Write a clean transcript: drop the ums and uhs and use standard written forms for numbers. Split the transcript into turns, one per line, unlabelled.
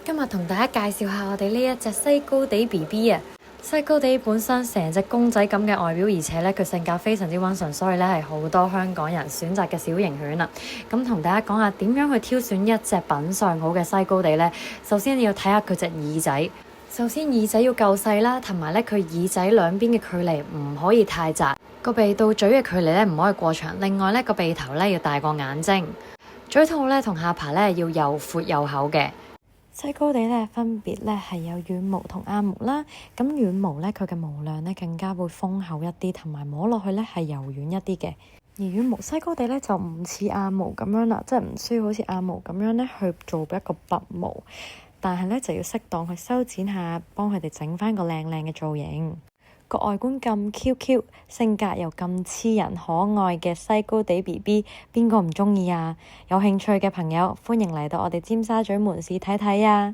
今日同大家介紹下我哋呢一隻西高地 BB 啊。西高地本身成隻公仔咁嘅外表，而且咧佢性格非常之溫順，所以咧係好多香港人選擇嘅小型犬啊。咁同大家講下點樣去挑選一隻品相好嘅西高地呢？首先你要睇下佢隻耳仔，首先耳仔要夠細啦，同埋咧佢耳仔兩邊嘅距離唔可以太窄，個鼻到嘴嘅距離咧唔可以過長。另外咧個鼻頭咧要大過眼睛，嘴套咧同下巴咧要又闊又厚嘅。西高地咧分別咧係有軟毛同硬毛啦，咁軟毛咧佢嘅毛量咧更加會豐厚一啲，同埋摸落去咧係柔軟一啲嘅。而軟毛西高地咧就唔似硬毛咁樣啦，即係唔需要好似硬毛咁樣咧去做一個拔毛，但係咧就要適當去修剪下，幫佢哋整翻個靚靚嘅造型。個外觀咁 Q， 性格又咁黐人可愛嘅西高地 BB， 邊個唔鍾意啊？有興趣嘅朋友歡迎嚟到我哋尖沙咀門市睇睇啊！